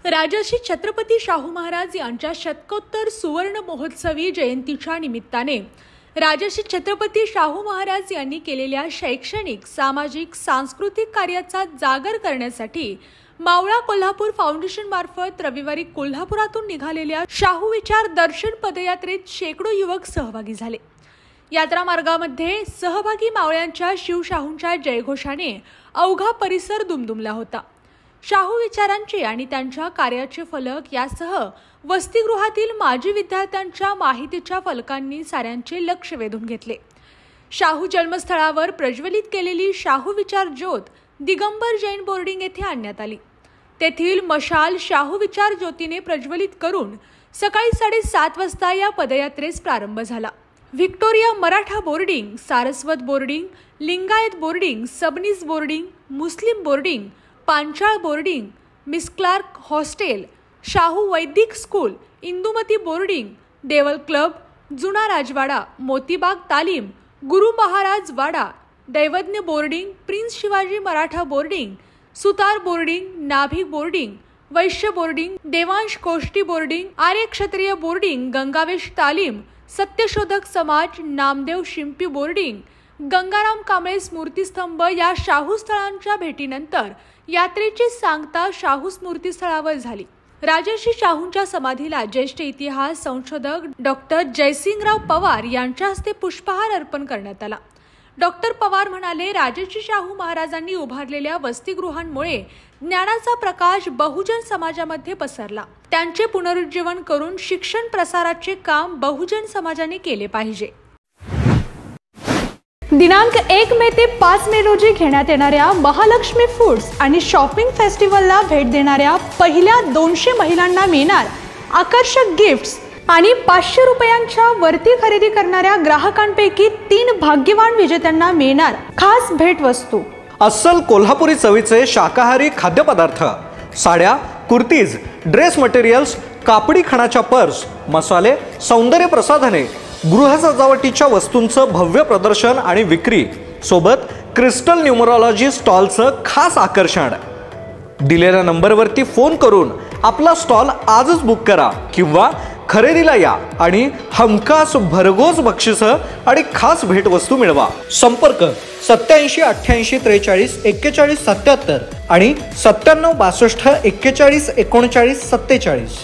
राजर्षी छत्रपती शाहू महाराज यांच्या शतकोत्तर सुवर्ण महोत्सवी जयंतीच्या निमित्ताने राजर्षी छत्रपती शाहू महाराज यांनी केलेल्या शैक्षणिक, सामाजिक, सांस्कृतिक कार्याचा जागर करण्यासाठी मावळा कोल्हापूर फाउंडेशन मार्फत रविवारी कोल्हापुरातून निघालेल्या शाहू विचार दर्शन पदयात्रेत शेकडो युवक सहभागी झाले। यात्रा मार्गामध्ये सहभागी मावळ्यांच्या शिवशाहूंच्या जयघोषाने अवघा परिसर दुमदुमला होता। शाहू विचारांचे आणि त्यांच्या कार्याचे फलक यासह वसतिगृहातील माजी विद्यार्थ्यांच्या माहितीच्या फलकांनी साऱ्यांचे लक्ष वेधून घेतले। शाहू जन्मस्थळावर प्रज्वलित केलेली शाहू विचार ज्योत दिगंबर जैन बोर्डिंग येथे आणण्यात आली। तेथील मशाल शाहू विचार ज्योतीने प्रज्वलित करून सकाळी 7:30 वाजता या पदयात्रेस प्रारंभ झाला। Victoria Maratha boarding, Saraswat boarding, Lingayat boarding, Sabnis boarding, Muslim boarding, Panchal boarding, miss Clark hostel, Shahu Vaidik school, Indumati boarding, Deval club, Juna Rajwada, Motibag Talim, Guru Maharaj Wada, Daivadnya boarding, prince Shivaji Maratha boarding, Sutar boarding, Nabhik boarding, Vaishya boarding, Devansh Koshti boarding, Arya Kshatriya boarding, Gangavesh Talim, Satyashodhak Samaj, Namdev Shimpi boarding, Gangaram Kamble स्मृतिस्तंभ या शाहू स्थळांच्या भेटीनंतर यात्रेची सांगता शाहू स्मृतिस्थळावर झाली। राजर्षी शाहूंच्या समाधीला ज्येष्ठ इतिहास संशोधक डॉक्टर जयसिंगराव पवार यांच्या हस्ते पुष्पहार अर्पण करण्यात आला। डॉक्टर पवार म्हणाले, राजर्षी शाहू महाराजांनी उभारलेल्या वसतिगृहांमुळे ज्ञानाचा प्रकाश बहुजन समाजामध्ये पसरला। त्यांचे पुनरुज्जीवन करून शिक्षण प्रसाराचे काम बहुजन समाजाने केले पाहिजे। दिनांक 1 मे ते 5 मे रोजी घेण्यात येणाऱ्या महालक्ष्मी फूड्स आणि शॉपिंग फेस्टिवलला भेट देणाऱ्या पहिल्या 200 महिलांना मिळणार आकर्षक गिफ्ट्स आणि 500 रुपयांच्या वरती खरेदी करणाऱ्या ग्राहकांपैकी 3 भाग्यवान विजेत्यांना मिळणार खास भेटवस्तू। अस्सल कोल्हापुरी चवीचे शाकाहारी खाद्यपदार्थ, साड्या, कुर्तीज, ड्रेस मटेरियल्स, कापडी खणाच्या पर्स, मसाले, सौंदर्य प्रसाधने, गृह सजावटीच्या वस्तूंचं भव्य प्रदर्शन आणि विक्री सोबत क्रिस्टल न्यूमरोलॉजी स्टॉलचं खास आकर्षण। दिलेल्या नंबरवरती फोन करून आपला स्टॉल आजच बुक करा किंवा खरेदीला या आणि हमखास भरघोस बक्षीस आणि खास भेटवस्तू मिळवा। संपर्क 87 88 43 41 77 आणि 97 62 41 39 47।